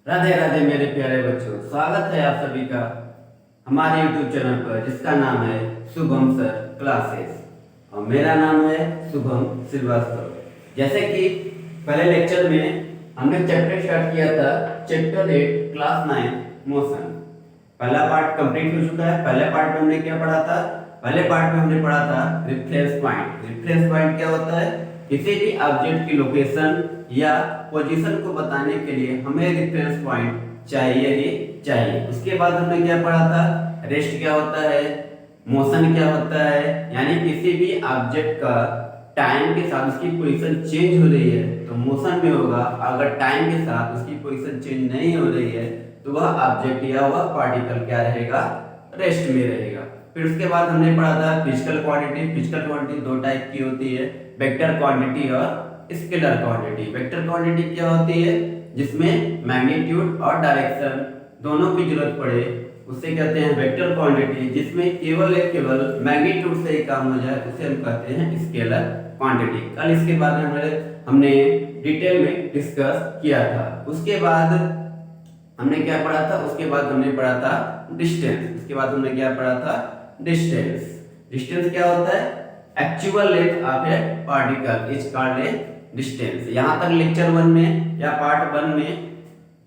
राधे राधे मेरे प्यारे बच्चों, स्वागत है आप सभी का हमारे YouTube चैनल पर जिसका नाम है शुभम सर क्लासेस और मेरा नाम है शुभम श्रीवास्तव। जैसे कि पहले लेक्चर में हमने चैप्टर स्टार्ट किया था, चैप्टर 8 क्लास 9 मोशन। पहला पार्ट कंप्लीट हो चुका है। पहले पार्ट में हमने क्या पढ़ा था? पहले पार्ट में हमने पढ़ा था रेफरेंस पॉइंट। रेफरेंस पॉइंट क्या होता है? किसी भी ऑब्जेक्ट की लोकेशन या पोजीशन को बताने के लिए हमें रेफरेंस पॉइंट चाहिए ही चाहिए। उसके बाद हमने क्या पढ़ा था? रेस्ट क्या होता है, मोशन क्या होता है, यानी किसी भी ऑब्जेक्ट का टाइम के साथ उसकी पोजीशन चेंज हो रही है तो मोशन में होगा। अगर टाइम के साथ उसकी पोजीशन चेंज नहीं हो रही है तो वह ऑब्जेक्ट या वह पार्टिकल क्या रहेगा? रेस्ट में रहेगा। फिर उसके बाद हमने पढ़ा था फिजिकल क्वांटिटी। फिजिकल क्वांटिटी दो टाइप की होती है, वेक्टर क्वांटिटी और स्केलर क्वांटिटी। वेक्टर क्वांटिटी क्या होती है? जिसमें मैग्नीट्यूड और डायरेक्शन दोनों की जरूरत पड़े उसे कहते हैं वेक्टर क्वांटिटी। जिसमें केवल मैग्नीट्यूड से ही काम हो जाए उसे हम कहते हैं स्केलर क्वांटिटी। कल इसके बारे में हमने डिटेल में डिस्कस किया था। उसके बाद हमने क्या पढ़ा था? उसके बाद हमने पढ़ा था डिस्टेंस। उसके बाद हमने क्या पढ़ा था? डिस्टेंस। डिस्टेंस क्या होता है? Actual length of A particle is called a distance. यहाँ तक लेक्चर 1 में या पार्ट 1 में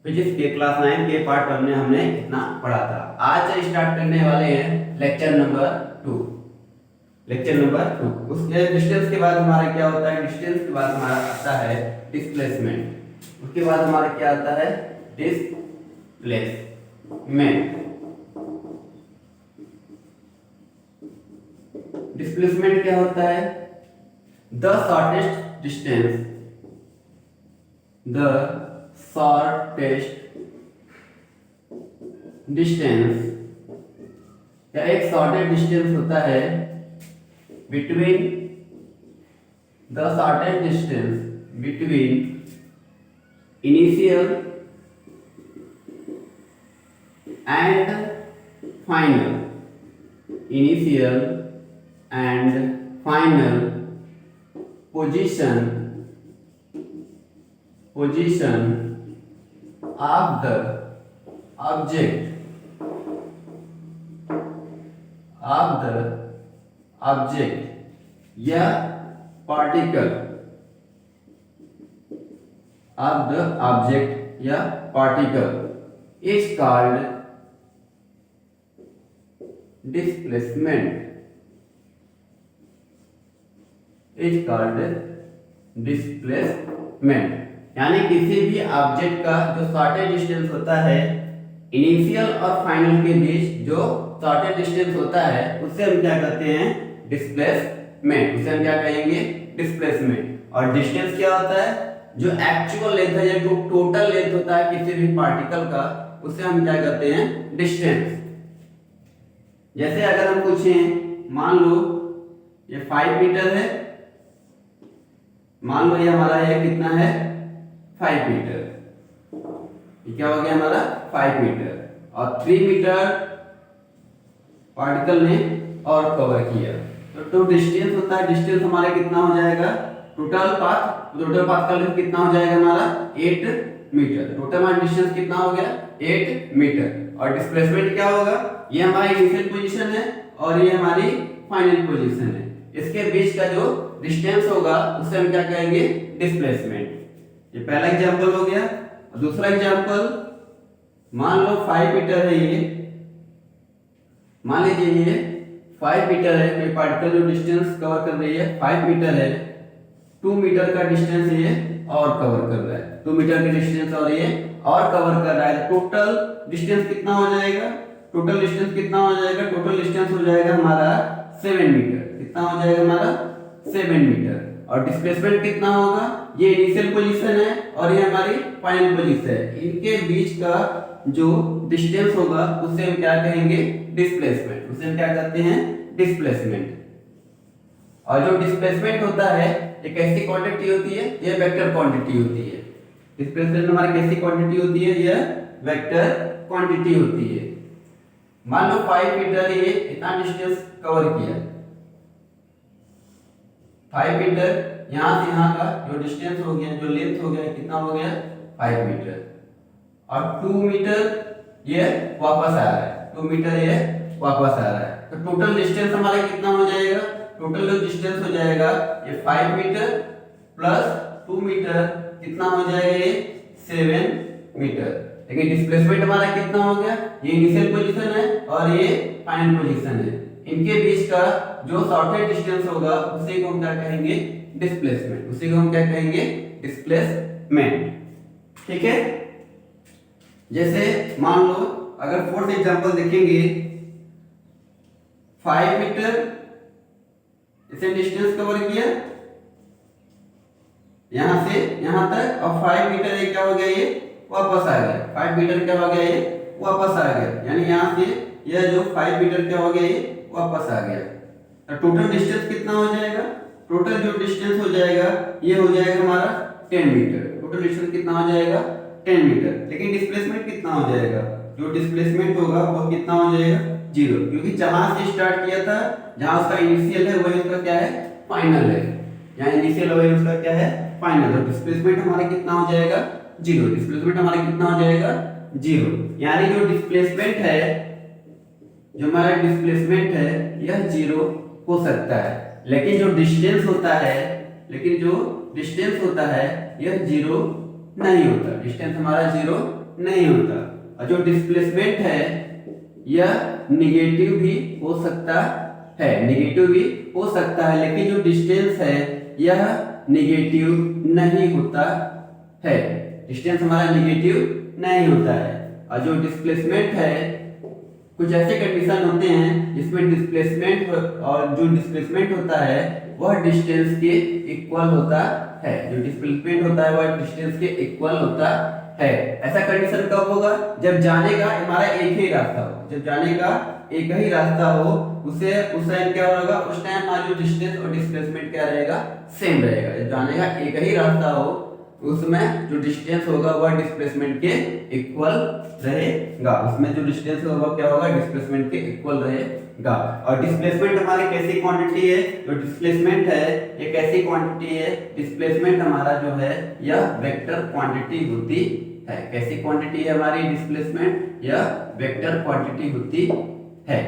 फिजिक्स के क्लास 9 के पार्ट 1 में हमने इतना पढ़ा था। आज स्टार्ट करने वाले हैं लेक्चर नंबर 2। लेक्चर नंबर 2 उसके डिस्टेंस के बाद हमारा क्या होता है? डिस्टेंस के बाद हमारा आता है डिस्प्लेसमेंट। उसके बाद हमारा क्या आता है? डिस्प्लेसमेंट। डिस्प्लेसमेंट क्या होता है? The shortest distance, the shortest distance या एक शॉर्टेस्ट डिस्टेंस होता है between the shortest distance between initial and final, initial and final position of the object या particle of the object या particle is called displacement, is called displacement. यानी किसी भी object का जो शॉर्टेस्ट डिस्टेंस होता है इनिशियल और फाइनल के बीच, जो शॉर्टेस्ट डिस्टेंस होता है उसे हम क्या कहते हैं? डिस्प्लेसमेंट। उसे हम क्या कहेंगे? डिस्प्लेसमेंट। और डिस्टेंस क्या होता है? जो एक्चुअल लेंथ है या जो टोटल लेंथ होता है किसी भी पार्टिकल का उसे हम क्या कहते हैं? डिस्टेंस। जैसे अगर हम पूछें, मान लो ये 5 मीटर है, मान लो ये हमारा ये कितना है? 5 मीटर। ये क्या हो गया हमारा? 5 मीटर। और 3 मीटर पार्टिकल ने और कवर किया तो डिस्टेंस होता है। डिस्टेंस हमारा कितना हो जाएगा? टोटल पाथ का लेंथ कितना हो जाएगा हमारा? 8 मीटर। टोटल हमारा डिस्टेंस कितना हो गया? 8 मीटर। और डिस्प्लेसमेंट क्या होगा? ये हमारी इनिशियल पोजीशन है और ये हमारी फाइनल पोजीशन है। इसके बीच का जो डिस्टेंस होगा उसे हम क्या कहेंगे? डिस्प्लेसमेंट। ये पहला एग्जांपल हो गया। और दूसरा एग्जांपल, मान लो 5 मीटर है ये, मान लीजिए ये 5 मीटर है, कोई पार्टिकल जो डिस्टेंस कवर कर रही है 5 मीटर है, 2 मीटर का डिस्टेंस ये और कवर कर रहा है, 2 मीटर का डिस्टेंस और ये और कवर कर रहा है। टोटल डिस्टेंस कितना हो जाएगा? टोटल डिस्टेंस कितना हो जाएगा? टोटल डिस्टेंस हो जाएगा हमारा 7 मीटर। कितना हो जाएगा हमारा? 7 मीटर। और डिस्प्लेसमेंट कितना होगा? ये इनिशियल पोजीशन है और ये हमारी फाइनल पोजीशन है। इनके बीच का जो डिस्टेंस होगा उसे हम क्या कहेंगे? डिस्प्लेसमेंट। उसे हम क्या कहते हैं? डिस्प्लेसमेंट। और जो डिस्प्लेसमेंट होता है ये कैसी क्वांटिटी होती है? ये वेक्टर क्वांटिटी होती है। डिस्प्लेसमेंट हमारी कैसी क्वांटिटी होती है? ये वेक्टर क्वांटिटी होती है। मान लो 5 मीटर ये इतना डिस्टेंस कवर किया, 5 मीटर यहाँ से यहाँ का जो डिस्टेंस हो गया, जो लेंथ हो गया, कितना हो गया? 5 मीटर। और 2 मीटर ये वापस आ रहा है, 2 मीटर ये वापस आ रहा है। तो टोटल डिस्टेंस हमारा कितना हो जाएगा? टोटल जो डिस्टेंस हो जाएगा ये 5 मीटर प्लस 2 मीटर कितना हो जाएगा? ये 7 मीटर। लेकिन डिस्प्लेसमेंट हमारा कितना हो गया? ये इनिशियल पोजीशन है और ये फाइनल पोजीशन है। इनके बीच का जो शॉर्टेस्ट डिस्टेंस होगा उसी को हम क्या कहेंगे? डिस्प्लेसमेंट। उसी को हम क्या कहेंगे? डिस्प्लेसमेंट। ठीक है। जैसे मान लो अगर फोर्थ एग्जांपल देखेंगे, 5 मीटर इसे डिस्टेंस कवर किया यहां से यहां तक, और 5 मीटर ये क्या हो गया? ये वापस आ गया। 5 मीटर क्या हो गया? ये वापस आ गया। यानी यहां से यह जो 5 मीटर क्या हो गया? ये वापस आ गया। तो टोटल डिस्टेंस कितना हो जाएगा? टोटल जो डिस्टेंस हो जाएगा ये हो जाएगा हमारा 10 मीटर। टोटल डिस्टेंस कितना हो जाएगा? 10 मीटर। लेकिन डिस्प्लेसमेंट कितना हो जाएगा? जो डिस्प्लेसमेंट होगा वो कितना हो जाएगा? 0, क्योंकि जहां से स्टार्ट किया था, जहां उसका इनिशियल है वही उसका क्या है? फाइनल है। यहाँ इनिशियल वही उसका क्या है? फाइनल। तो डिस्प्लेसमेंट हमारा कितना हो जाएगा? 0। डिस्प्लेसमेंट हमारा कितना हो जाएगा? 0। यानी जो डिस्प्लेसमेंट है, जो हमारा डिस्प्लेसमेंट है यह 0 हो सकता है, लेकिन जो डिस्टेंस होता है यह 0 नहीं होता। डिस्टेंस हमारा 0 नहीं होता। और जो डिस्प्लेसमेंट है यह निगेटिव भी हो सकता है, लेकिन जो डिस्टेंस है यह निगेटिव नहीं होता है। डिस्टेंस हमारा निगेटिव नहीं होता है। और जो डिस्प्लेसमेंट है, कुछ ऐसे कंडीशन होते हैं जिसमें डिस्प्लेसमेंट और जो डिस्प्लेसमेंट होता है वह डिस्टेंस के इक्वल होता है। जो डिस्प्लेसमेंट होता है वह डिस्टेंस के इक्वल होता है। ऐसा कंडीशन कब होगा? जब जाने का हमारा एक ही रास्ता हो। जब जाने का एक ही रास्ता हो उसे उस टाइम क्या होगा? उस टाइम हमारा जो डिस्टेंस और डिस्प्लेसमेंट क्या रहेगा? सेम रहेगा। जब जाने का एक ही रास्ता हो उसमें जो डिस्टेंस होगा वह डिस्प्लेसमेंट के इक्वल रहेगा। उसमें जो डिस्टेंस होगा वह क्या होगा? डिस्प्लेसमेंट के इक्वल रहेगा। और डिस्प्लेसमेंट हमारी कैसी क्वांटिटी है? जो डिस्प्लेसमेंट है एक ऐसी क्वांटिटी है, डिस्प्लेसमेंट हमारा जो है यह वेक्टर क्वांटिटी होती है। कैसी क्वांटिटी है हमारी डिस्प्लेसमेंट? यह वेक्टर क्वांटिटी होती है।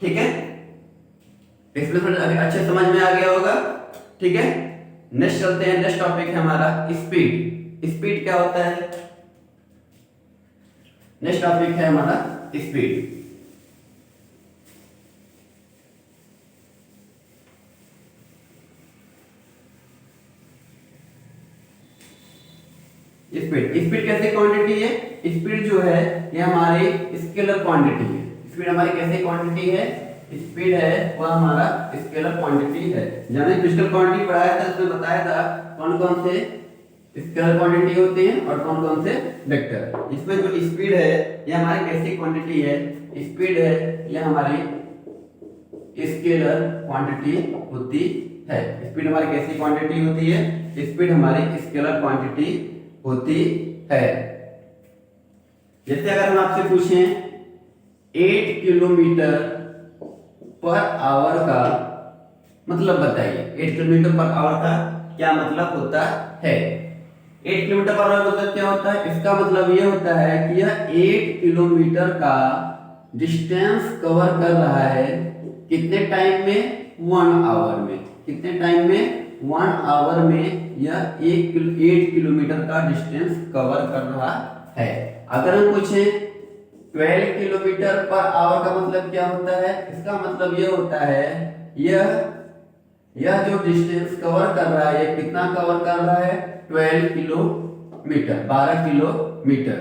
ठीक है। डिस्प्लेसमेंट अच्छे समझ में आ गया होगा। ठीक है। नेक्स्ट चलते हैं। नेक्स्ट टॉपिक है हमारा स्पीड। स्पीड क्या होता है? नेक्स्ट टॉपिक है हमारा स्पीड। स्पीड कैसे क्वांटिटी है? स्पीड जो है ये हमारी स्केलर क्वांटिटी है। स्पीड हमारी कैसे क्वांटिटी है? स्पीड है वह हमारा स्केलर क्वांटिटी है। हमने फिजिकल क्वांटिटी पढ़ाया था, उसमें बताया था कौन कौन से स्केलर क्वांटिटी होती हैं और कौन कौन से वेक्टर। इसमें जो स्पीड है ये हमारी कैसी क्वांटिटी है? स्पीड है ये हमारी स्केलर क्वांटिटी होती है। स्पीड हमारी कैसी क्वांटिटी होती है? स्पीड हमारी स्केलर क्वांटिटी होती है। जैसे अगर हम आपसे पूछें 8 किलोमीटर पर आवर का मतलब बताइए। 8 किलोमीटर पर आवर का क्या मतलब होता है? 8 किलोमीटर पर आवर मतलब क्या होता है? इसका मतलब ये होता है कि यह 8 किलोमीटर का डिस्टेंस कवर कर रहा है कितने टाइम में? 1 आवर में। कितने टाइम में? 1 आवर में यह 8 किलोमीटर का डिस्टेंस कवर कर रहा है। अगर हम पूछे 12 किलोमीटर पर आवर का मतलब क्या होता है? इसका मतलब यह होता है यह जो डिस्टेंस कवर कर रहा है, ये कितना कवर कर रहा है? 12 किलोमीटर, 12 किलोमीटर।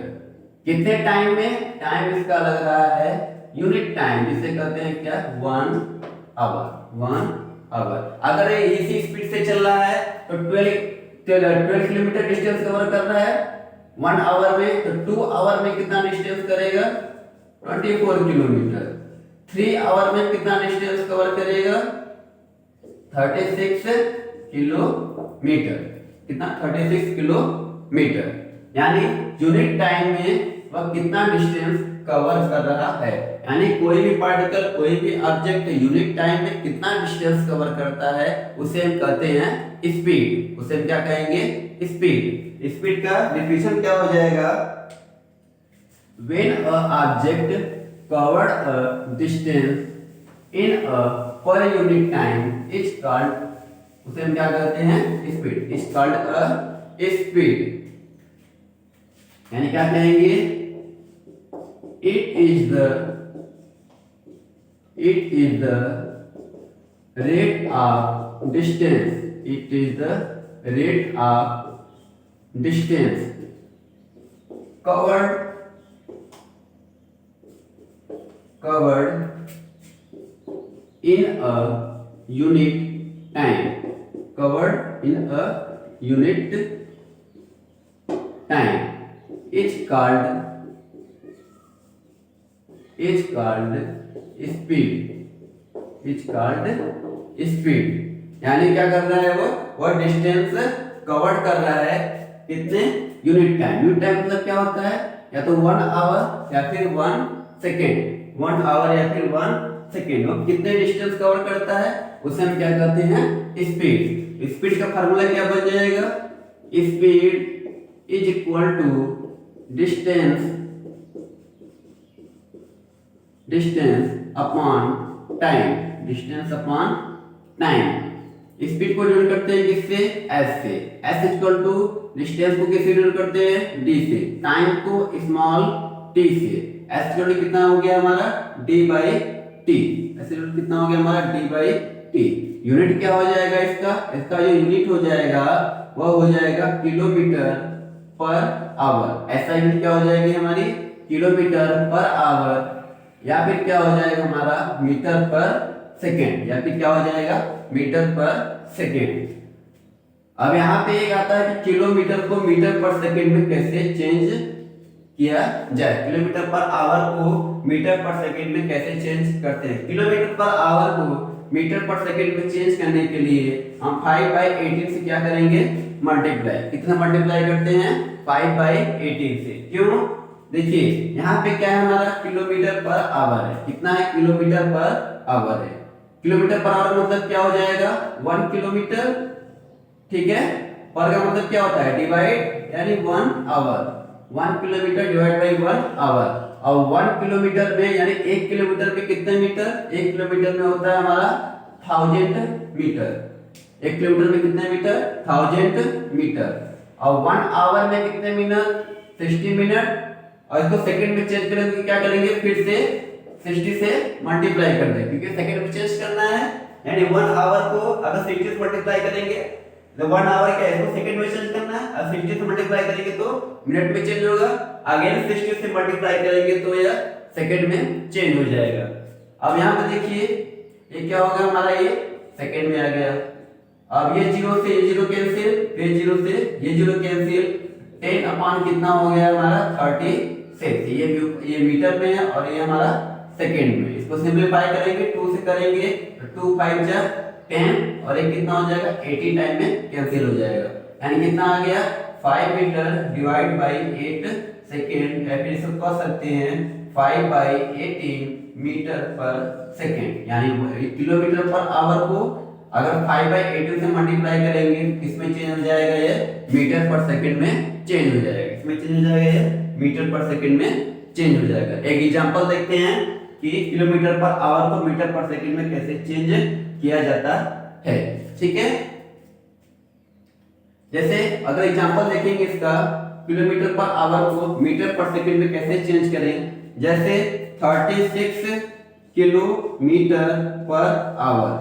कितने टाइम में? टाइम इसका लग रहा है यूनिट टाइम, जिसे कहते हैं क्या? 1 आवर। 1 आवर। अगर ये इसी स्पीड से चल रहा है तो 12 किलोमीटर डिस्टेंस कवर कर रहा है 1 आवर में, तो 2 आवर में कितना डिस्टेंस करेगा? 24 किलोमीटर। 3 आवर में कितना डिस्टेंस कवर करेगा? 36 किलोमीटर। कितना? 36 किलोमीटर। यानी यूनिट टाइम में वह कितना डिस्टेंस कवर कर रहा है। यानी कोई भी पार्टिकल, कोई भी ऑब्जेक्ट यूनिट टाइम में कितना डिस्टेंस कवर करता है उसे हम कहते हैं स्पीड। उसे हम क्या कहेंगे? स्पीड। स्पीड का डिफिनेशन क्या हो जाएगा? when a object covered a distance in a per unit time is called, उसे हम क्या कहते हैं, speed, is called a speed, यानी क्या कहेंगे, it is the rate of distance, it is the rate of distance covered in a unit time, covered in a unit time is called speed, is called speed, यानी क्या कर रहा है, वो distance cover कर रहा है कितने यूनिट टाइम, यूनिट टाइम मतलब क्या होता है, या तो 1 आवर या फिर 1 सेकेंड, 1 आवर या फिर 1 सेकेंड, वो कितने डिस्टेंस कवर करता है उसे हम क्या कहते हैं, स्पीड। स्पीड का फार्मूला क्या बन जाएगा, speed is equal to distance upon time, distance upon time. Speed को डिनोट करते हैं किससे, एस से, एस इक्वल टू डिस्टेंस को किससे डिनोट करते हैं, डी से, टाइम को स्मॉल टी से, एस इक्वल टू कितना हो गया हमारा, d by t, s equal to कितना हो गया हमारा, डी बाई टी। यूनिट क्या हो जाएगा इसका जो यूनिट हो जाएगा वह हो जाएगा किलोमीटर पर आवर, ऐसा यूनिट क्या हो जाएगी हमारी, किलोमीटर पर आवर, या फिर क्या हो जाएगा हमारा मीटर पर सेकेंड, या फिर क्या हो जाएगा मीटर पर सेकेंड। अब यहाँ पे एक आता है कि किलोमीटर को मीटर पर सेकेंड में कैसे चेंज किया जाए, किलोमीटर पर आवर को मीटर पर सेकेंड में कैसे चेंज करते हैं। किलोमीटर पर आवर को मीटर पर सेकेंड में चेंज करने के लिए हम 5/18 से क्या करेंगे, मल्टीप्लाई, कितना मल्टीप्लाई करते हैं, 5/18 से। क्यों, देखिए यहाँ पे क्या है हमारा, किलोमीटर पर आवर है, कितना है, किलोमीटर पर आवर है, किलोमीटर पर आवर मतलब क्या हो जाएगा, 1 किलोमीटर, ठीक है, पर का मतलब क्या होता है, डिवाइड, यानी 1 hour, 1 kilometre divide by 1 hour, और 1 किलोमीटर में यानी 1 किलोमीटर में कितने मीटर, 1 किलोमीटर में होता है हमारा 1000 मीटर, 1 किलोमीटर में कितने मीटर, 1000 मीटर, और 1 आवर में कितने मिनट, 60 मिनट, और इसको सेकंड में चेंज करेंगे तो क्या करेंगे, फिर से 60 से मल्टीप्लाई कर देंगे, क्योंकि सेकंड में चेंज करना है, यानी 1 आवर को अगर 60 से मल्टीप्लाई करेंगे तो 1 आवर क्या है, इसको सेकंड में चेंज करना है, और 60 से मल्टीप्लाई करेंगे तो मिनट में चेंज होगा, अगेन 60 से मल्टीप्लाई करेंगे तो यह सेकंड में चेंज हो जाएगा। अब यहाँ पे देखिए ये क्या होगा हमारा, ये सेकंड में आ गया, अब ये 0 से ये 0 कैंसिल, फिर 0 से ये 0 कैंसिल, 10 अपॉन कितना हो गया हमारा 36, ये मीटर में है और ये हमारा सेकंड में। इसको सिंपलीफाई करेंगे, 2 से करेंगे तो 2 5 जा 10, और ये कितना हो जाएगा, 80 टाइम में कैंसिल हो जाएगा, यानी कितना आ गया, 5 मीटर डिवाइड बाई 8 सेकेंड, या फिर इसको कह सकते हैं 5/18 मीटर पर सेकेंड, यानी किलोमीटर पर आवर को अगर 5/18 से मल्टीप्लाई करेंगे इसमें चेंज हो जाएगा, ये मीटर पर सेकेंड में चेंज हो जाएगा, इसमें चेंज हो जाएगा, ये मीटर पर सेकेंड में चेंज हो जाएगा। एक एग्जांपल देखते हैं कि किलोमीटर पर आवर को मीटर पर सेकेंड में कैसे चेंज किया जाता है, ठीक है। जैसे अगर एग्जांपल देखेंगे इसका, किलोमीटर पर आवर को मीटर पर सेकेंड में कैसे चेंज करें, जैसे 36 किलोमीटर पर आवर,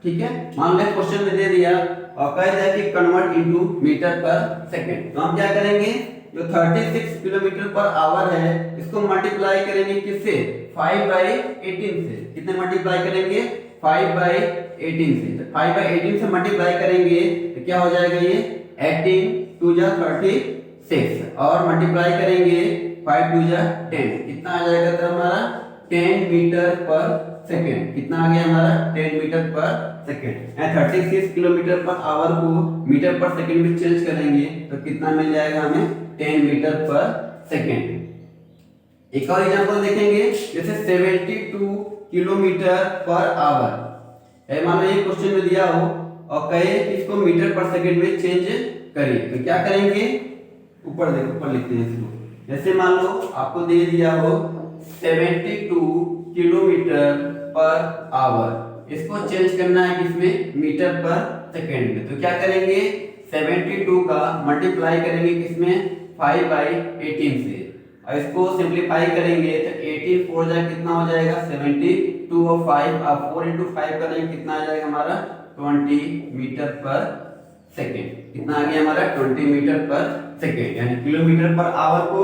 ठीक है, मान लें क्वेश्चन में दे दिया और कह दिया कि कन्वर्ट इनटू मीटर पर सेकेंड, तो हम क्या करेंगे, जो 36 किलोमीटर पर आवर है इसको मल्टीप्लाई करेंगे किससे, 5/18 से, कितने मल्टीप्लाई करेंगे, 5/18 से, 5/18 से मल्टीप्लाई करेंगे तो क्या हो जाएगा, ये 18 2 जा 36, और मल्टीप्लाई करेंगे 5 2 जा 10, कितना आ जाएगा तो हमारा 10 मीटर पर सेकेंड, कितना आ गया हमारा 10 मीटर पर सेकेंड। 36 किलोमीटर पर आवर को मीटर पर सेकेंड में चेंज करेंगे तो कितना मिल जाएगा हमें, 10 मीटर पर सेकेंड। एक और एग्जांपल देखेंगे, जैसे 72 किलोमीटर पर आवर है, मान लो ये क्वेश्चन में दिया हो और कहे कि इसको मीटर पर सेकेंड में चेंज करिए, तो क्या करेंगे, ऊपर देखो, ऊपर लिखते हैं इसको, जैसे मान लो आपको दे दिया हो 72 किलोमीटर पर आवर, इसको चेंज करना है किसमें, मीटर पर सेकेंड में। तो क्या करेंगे, 72 का मल्टीप्लाई करेंगे किसमें, 5/18 से, और इसको सिंपलीफाई करेंगे तो 18 4 जा कितना हो जाएगा 72 और 5, अब 4 × 5 करेंगे कितना आ जाएगा हमारा 20 मीटर पर सेकेंड। कितना आ गया हमारा 20 मीटर पर सेकेंड, यानी किलोमीटर पर आवर को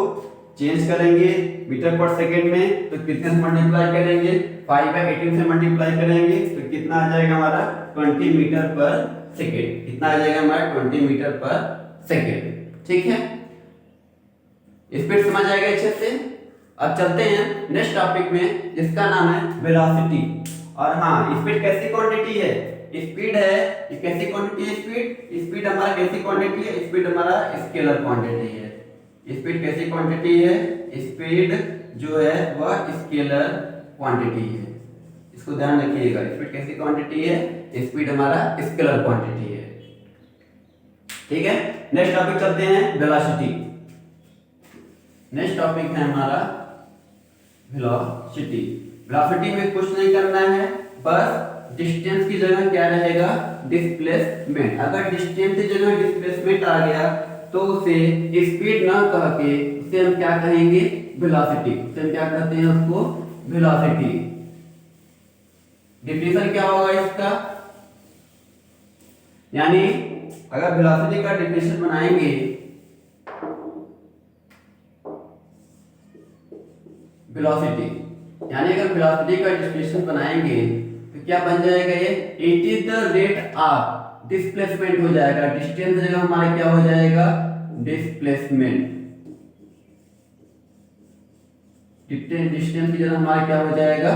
चेंज करेंगे मीटर पर सेकेंड में तो कितने से मल्टीप्लाई करेंगे, 5/18 से मल्टीप्लाई करेंगे तो कितना आ जाएगा हमारा 20 मीटर पर सेकेंड। कितना आ जाएगा हमारा 20 मीटर पर सेकेंड। ठीक है, स्पीड समझ आएगा अच्छे से। अब चलते हैं नेक्स्ट टॉपिक में जिसका नाम है वेलोसिटी। और हाँ, स्पीड कैसी क्वांटिटी है, स्पीड है ये कैसी क्वांटिटी है, स्पीड हमारा कैसी क्वांटिटी है, स्पीड हमारा स्केलर क्वांटिटी है। स्पीड कैसी क्वांटिटी है, स्पीड जो है वह स्केलर क्वांटिटी है। इसको ध्यान रखिएगा, स्पीड कैसी क्वांटिटी है, स्पीड हमारा स्केलर क्वांटिटी है। ठीक है, नेक्स्ट टॉपिक चलते हैं वेलोसिटी। नेक्स्ट टॉपिक है हमारा वेलोसिटी। वेलोसिटी में कुछ नहीं करना है, बस डिस्टेंस की जगह क्या रहेगा, डिस्प्लेसमेंट। अगर डिस्टेंस की जगह डिस्प्लेसमेंट आ गया तो उसे स्पीड ना कह के उसे हम क्या कहेंगे, वेलोसिटी। उसे हम क्या कहते हैं, उसको वेलोसिटी। डिफिनेशन क्या होगा इसका, यानी अगर वेलोसिटी का डिफिनेशन बनाएंगे, वेलोसिटी यानी अगर वेलोसिटी का डिफिनेशन बनाएंगे तो क्या बन जाएगा, ये it is the rate of displacement हो जाएगा। डिस्टेंस जगह हमारे क्या हो जाएगा, डिस्प्लेसमेंट। डिस्टेंस की जगह हमारा क्या हो जाएगा,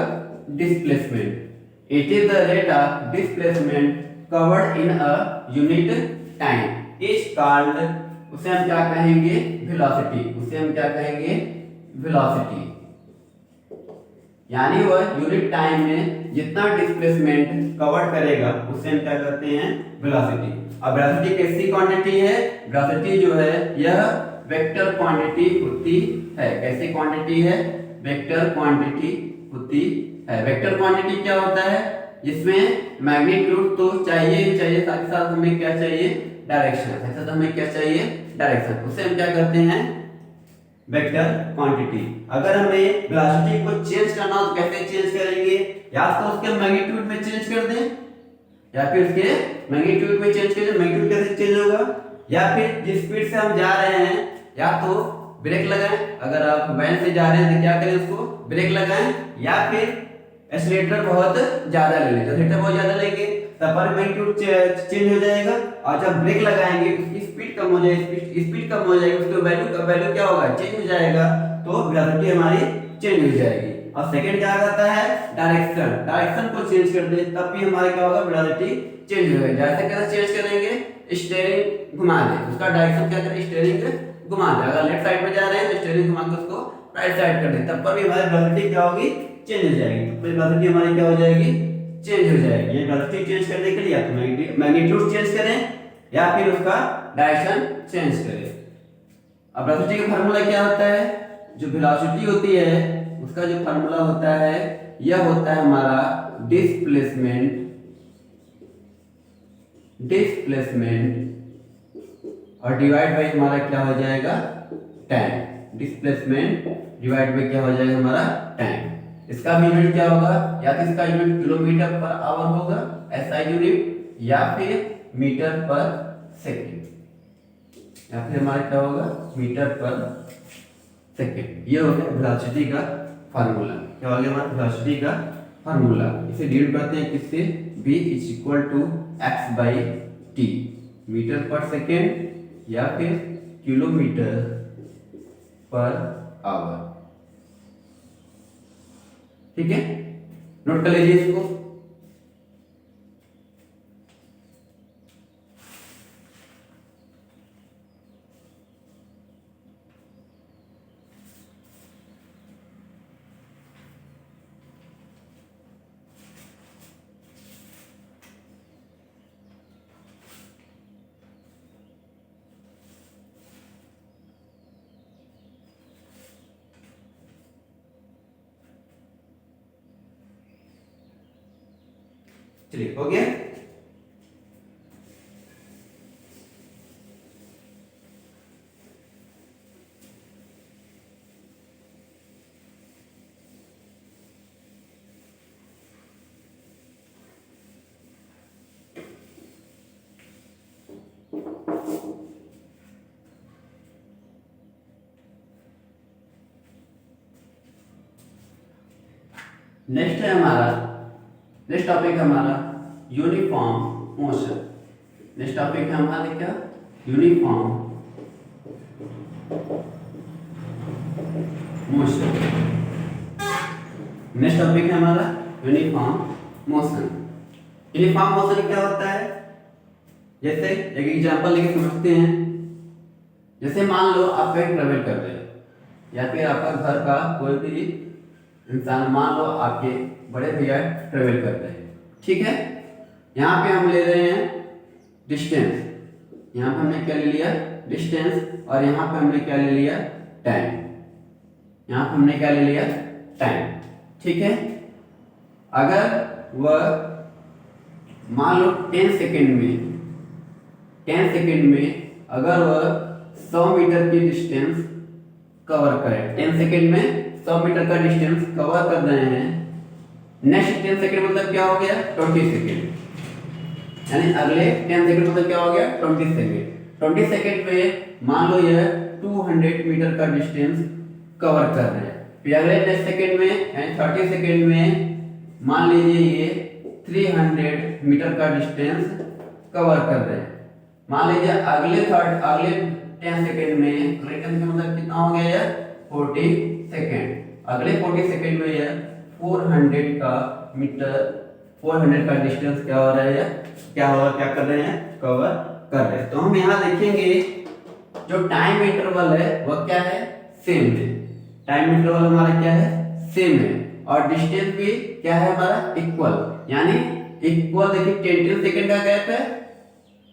displacement. It is the rate of displacement covered in a unit time is called, उसे हम क्या कहेंगे, वेलोसिटी। उसे हम क्या कहेंगे, वेलोसिटी। यानी वह यूनिट टाइम में जितना डिस्प्लेसमेंट कवर करेगा उसे हम क्या कहते हैं, वेलोसिटी। अब वेलोसिटी कैसी क्वांटिटी है, वेलोसिटी जो है यह वेक्टर क्वांटिटी होती है। कैसी क्वांटिटी है, वेक्टर क्वांटिटी होती है। वेक्टर क्वांटिटी क्या होता है, जिसमें मैग्नीट्यूड तो चाहिए ही चाहिए, साथ ही साथ हमें क्या चाहिए, डायरेक्शन। साथ ही साथ हमें क्या चाहिए, डायरेक्शन। उसे हम क्या कहते हैं, वेक्टर क्वांटिटी। अगर हमें वेलोसिटी को चेंज करना हो तो कैसे चेंज करेंगे, या तो उसके मैग्नीट्यूड में चेंज कर दें, या फिर उसके मैग्नीट्यूड में चेंज कर दें। मैग्नीट्यूड कैसे चेंज होगा, या फिर जिस स्पीड से हम जा रहे हैं या तो ब्रेक लगाएं, अगर आप वैन से जा रहे हैं तो क्या करें, उसको ब्रेक लगाएं, या फिर एक्सीलरेटर बहुत ज्यादा ले लें। एक्सीलरेटर बहुत ज्यादा लेंगे तब पर मैग्नीट्यूड चेंज हो जाएगा, और जब ब्रेक लगाएंगे उसकी स्पीड कम हो जाएगी, स्पीड कम हो जाएगी, उसका वैल्यू क्या होगा, चेंज हो जाएगा, तो वेलोसिटी हमारी चेंज हो जाएगी। और सेकंड क्या आता है, डायरेक्शन। डायरेक्शन को चेंज कर दे तब भी हमारे क्या होगा, वेलोसिटी चेंज हो जाएगी। जैसे कैसे चेंज करेंगे, स्टीयरिंग घुमा दे, उसका डायरेक्शन क्या करें, स्टीयरिंग घुमा दे। अगर लेफ्ट साइड में जा रहे हैं तो स्टीयरिंग घुमा के उसको राइट साइड कर दे, तब पर भी हमारी वेलोसिटी क्या होगी, चेंज हो जाएगी। तो वेलोसिटी हमारी क्या हो जाएगी, चेंज हो जाएगी। ये वेलोसिटी चेंज करने के लिए या तो मैग्नीट्यूड चेंज करें या फिर उसका डायरेक्शन चेंज करें। अब वेलोसिटी का फार्मूला क्या होता है, जो वेलोसिटी होती है उसका जो फार्मूला होता है यह होता है हमारा डिस्प्लेसमेंट और डिवाइड बाय हमारा क्या हो जाएगा, टाइम। डिस्प्लेसमेंट डिवाइड बाय क्या हो जाएगा, हमारा टाइम। इसका भी यूनिट क्या होगा, या तो इसका यूनिट किलोमीटर पर आवर होगा ऐसा यूनिट, या फिर मीटर पर सेकंड, या फिर हमारा क्या होगा, मीटर पर सेकंड। ये हो गया वेलोसिटी का फार्मूला। क्या हो गया हमारा वेलोसिटी का फार्मूला। इसे डिवाइड करते हैं किससे, v = x/t, मीटर पर सेकंड या फिर किलोमीटर पर आवर। ठीक है, नोट कर लीजिए इसको। चलिए हो गया। नेक्स्ट है हमारा, नेक्स्ट टॉपिक है हमारा यूनिफॉर्म मोशन। नेक्स्ट टॉपिक है हमारा क्या, यूनिफॉर्म मोशन। नेक्स्ट टॉपिक है हमारा यूनिफॉर्म मोशन। यूनिफॉर्म मोशन क्या होता है, जैसे एक एग्जांपल लेके समझते हैं। जैसे मान लो आप कहीं ट्रेवल कर रहे हो या फिर आपका घर का कोई भी इंसान, मान लो आपके बड़े भैया ट्रेवल कर रहे हैं, ठीक है। यहाँ पे हम ले रहे हैं डिस्टेंस, यहाँ पे हमने क्या ले लिया, डिस्टेंस, और यहाँ पे हमने क्या ले लिया, टाइम। यहाँ पे हमने क्या ले लिया, टाइम, ठीक है। अगर वह मान लो 10 सेकेंड में अगर वह 100 मीटर की डिस्टेंस कवर करे, 10 सेकेंड में 100 मीटर का डिस्टेंस कवर कर रहे हैं। नेक्स्ट 10 सेकेंड मतलब क्या हो गया, 20 सेकेंड, यानी अगले 10 सेकेंड मतलब क्या हो गया, 20 सेकेंड। 20 सेकेंड में मान लो यह 200 मीटर का डिस्टेंस कवर कर रहे हैं। फिर अगले नेक्स्ट सेकेंड में यानी 30 सेकेंड में मान लीजिए ये 300 मीटर का डिस्टेंस कवर कर रहे हैं। मान लीजिए अगले 10 सेकेंड में, मतलब कितना हो गया यह, 40 सेकेंड। अगले 40 सेकेंड में यह 400 का डिस्टेंस क्या हो रहा है, क्या कर रहे हैं, कवर कर रहे हैं। तो हम यहाँ देखेंगे जो टाइम इंटरवल है वह क्या है, सेम है। टाइम इंटरवल हमारा क्या है, सेम है, और डिस्टेंस भी क्या है हमारा, इक्वल, यानी इक्वल। देखिए 10 सेकेंड का गैप है,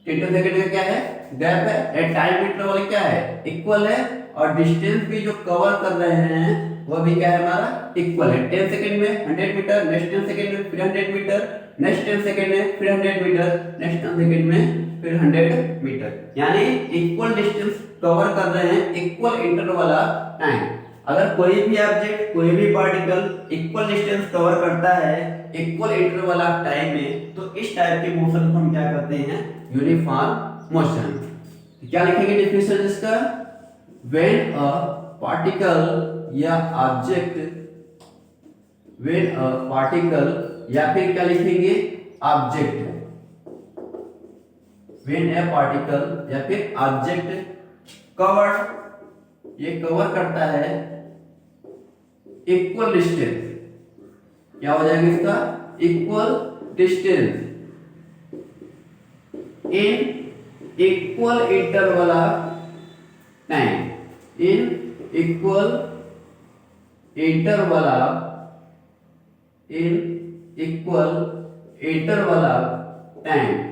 10 सेकेंड का क्या है, गैप है। टाइम इंटरवल क्या है, इक्वल है, और डिस्टेंस भी जो कवर कर रहे हैं वह भी क्या है हमारा, इक्वल है। 10 सेकेंड में 100 मीटर, नेक्स्ट 10 सेकेंड में फिर 100 मीटर, नेक्स्ट 10 सेकेंड में फिर 100 मीटर, नेक्स्ट 10 सेकेंड में फिर 100 मीटर, यानी इक्वल डिस्टेंस कवर कर रहे हैं, इक्वल इंटरवल वाला टाइम। अगर कोई भी ऑब्जेक्ट, कोई भी पार्टिकल इक्वल डिस्टेंस कवर करता है इक्वल इंटरवल वाला टाइम में, तो इस टाइप के मोशन को हम क्या करते हैं, यूनिफॉर्म मोशन। क्या लिखेंगे डेफिनेशन इसका, व्हेन अ पार्टिकल या ऑब्जेक्ट, व्हेन अ पार्टिकल, या फिर क्या लिखेंगे, ऑब्जेक्ट, व्हेन अ पार्टिकल या फिर ऑब्जेक्ट कवर, ये कवर करता है इक्वल डिस्टेंस, क्या हो जाएगा इसका, equal distance in equal interval of time, in equal interval of, in equal interval of time.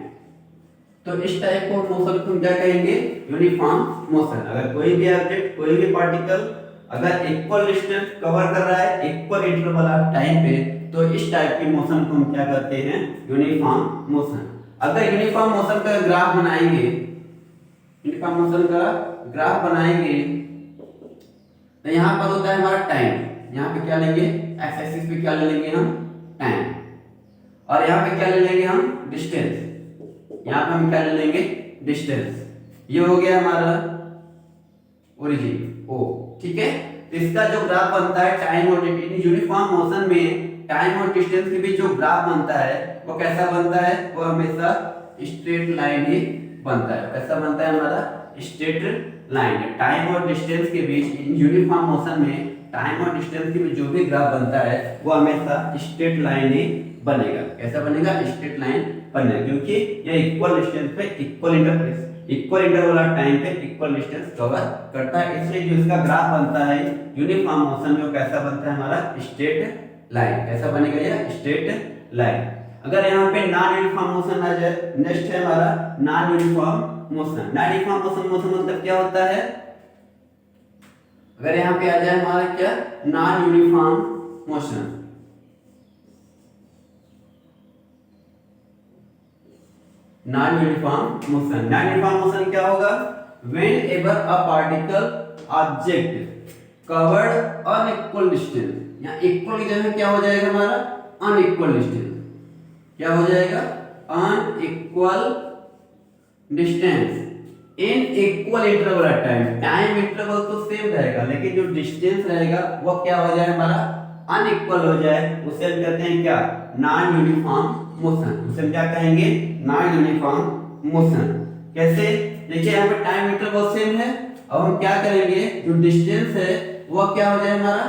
तो इस टाइप को मोशन को हम क्या कहेंगे, यूनिफॉर्म मोशन। अगर कोई भी ऑब्जेक्ट, कोई भी पार्टिकल अगर इक्वल डिस्टेंस कवर कर रहा है इक्वल इंटरवल ऑफ टाइम पे, तो इस टाइप की मोशन को हम क्या करते हैं, यूनिफॉर्म मोशन। अगर यूनिफॉर्म मोशन का ग्राफ बनाएंगे, यूनिफॉर्म मोशन का ग्राफ बनाएंगे, तो यहाँ पर होता है हमारा टाइम, यहाँ पे क्या लेंगे, एक्स एक्सिस पे क्या ले लेंगे हम, टाइम, और यहाँ पे क्या ले लेंगे हम, डिस्टेंस, यहाँ पे हम क्या ले लेंगे, डिस्टेंस। ये हो गया हमारा ओरिजिन ओ, ठीक है। तो इसका जो ग्राफ बनता है टाइम और यूनिफॉर्म मोशन में टाइम और डिस्टेंस के बीच जो ग्राफ बनता है वो कैसा बनता है, वो हमेशा स्ट्रेट लाइन ही बनता है। कैसा बनता है हमारा, स्ट्रेट लाइन। टाइम और डिस्टेंस के बीच यूनिफॉर्म मोशन में टाइम और डिस्टेंस के बीच जो भी ग्राफ बनता है वो हमेशा स्ट्रेट लाइन ही बनेगा। कैसा बनेगा, स्ट्रेट लाइन बनेगा, क्योंकि ये इक्वल डिस्टेंस पे इक्वल इंटरवल ऑफ टाइम पे इक्वल डिस्टेंस कवर करता है। इसलिए जो इसका ग्राफ बनता है यूनिफॉर्म मोशन में वो कैसा बनता है हमारा, स्ट्रेट लाइन। कैसा बनेगा ये, स्ट्रेट लाइन। अगर यहाँ पे नॉन यूनिफॉर्म मोशन आ जाए, नेक्स्ट है हमारा non uniform motion. Non uniform motion मतलब क्या होता है, अगर यहाँ पे आ जाए हमारा क्या, non uniform motion, non uniform motion. Non uniform motion क्या होगा? When ever a particle object covered unequal distance, यहाँ इक्वल की जगह क्या हो जाएगा हमारा? Unequal distance. क्या हो जाएगा? Unequal distance in equal interval of time. Time interval तो सेम रहेगा लेकिन जो डिस्टेंस रहेगा वो क्या हो जाए हमारा? अनइक्वल हो जाए। उसे हम कहते हैं क्या? Non uniform motion. उसे हम क्या कहेंगे? Non uniform motion. कैसे? देखिए यहाँ पे टाइम इंटरवल सेम है। अब हम क्या करेंगे? जो डिस्टेंस है वो क्या हो जाए हमारा?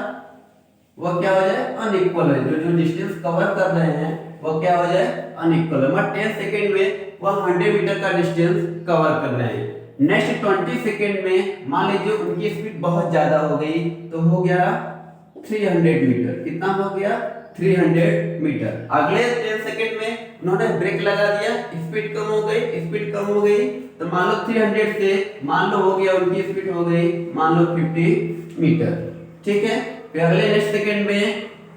वो क्या हो जाए? अनइक्वल है। जो डिस्टेंस कवर कर रहे हैं वो क्या हो जाए? अनइक्वल है। मतलब 10 सेकंड में वो 100 मीटर का डिस्टेंस कवर कर रहे हैं। नेक्स्ट 20 सेकंड में मान लीजिए उनकी स्पीड बहुत ज्यादा हो गई तो हो गया 300 मीटर। कितना हो गया? 300 मीटर। अगले 10 सेकंड में उन्होंने ब्रेक लगा दिया, स्पीड कम हो गई, स्पीड कम हो गई तो मान लो 300 से मान लो हो गया उनकी स्पीड हो गई मान लो 50 मीटर। ठीक है। फिर अगले नेक्स्ट सेकंड में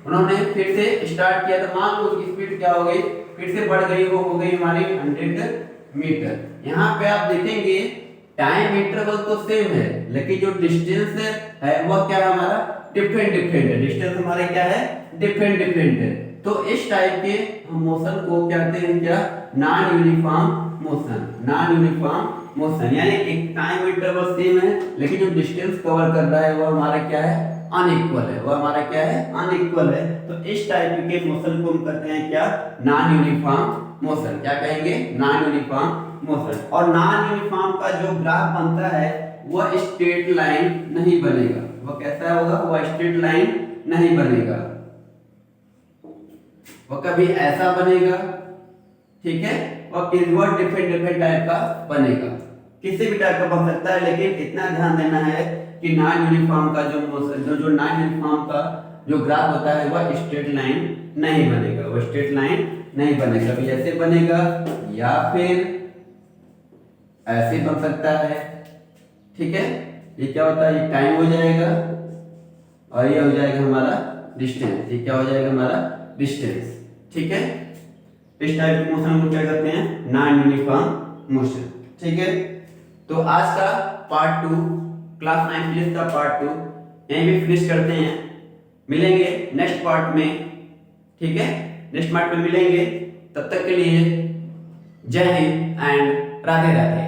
उन्होंने फिर से स्टार्ट किया तो मान लो उसकी स्पीड क्या हो गई? फिर से बढ़ गई, वो हो गई हमारी 100 मीटर। यहाँ पे आप देखेंगे टाइम इंटरवल तो सेम है लेकिन जो डिस्टेंस है वो क्या है हमारा? डिफरेंट है। डिस्टेंस हमारे क्या है? डिफरेंट है। तो इस टाइप के हम मोशन को कहते हैं क्या? Non uniform motion. Non uniform motion यानी एक टाइम इंटरवल सेम है लेकिन जो डिस्टेंस कवर कर रहा है वो हमारा क्या है? अनइक्वल है। वो हमारा क्या है? अनइक्वल है। तो इस टाइप के मोशन को हम कहते हैं क्या? Non uniform motion. क्या कहेंगे? Non uniform motion. और नॉन यूनिफॉर्म का जो ग्राफ बनता है वह स्ट्रेट लाइन नहीं बनेगा। वो कैसा होगा? वह स्ट्रेट लाइन नहीं बनेगा, वो कभी ऐसा बनेगा, ठीक है, और किन्वर्ट डिफरेंट टाइप का बनेगा। किसी भी टाइप का बन सकता है लेकिन इतना ध्यान देना है कि नॉन यूनिफॉर्म का जो नॉन यूनिफॉर्म का जो ग्राफ होता है वह स्ट्रेट लाइन नहीं बनेगा। वो स्ट्रेट लाइन नहीं बनेगा, कभी ऐसे बनेगा या फिर ऐसे बन सकता है। ठीक है। ये क्या होता है? ये टाइम हो जाएगा और ये हो जाएगा हमारा डिस्टेंस। ये क्या हो जाएगा? हमारा डिस्टेंस। ठीक है। इस टाइप के मोशन को क्या कहते हैं? Non uniform motion. ठीक है। तो आज का पार्ट 2 क्लास 9 फिजिक्स का पार्ट 2 यहीं पे फिनिश करते हैं। मिलेंगे नेक्स्ट पार्ट में। ठीक है। नेक्स्ट पार्ट में मिलेंगे। तब तक के लिए जय हिंद एंड राधे राधे।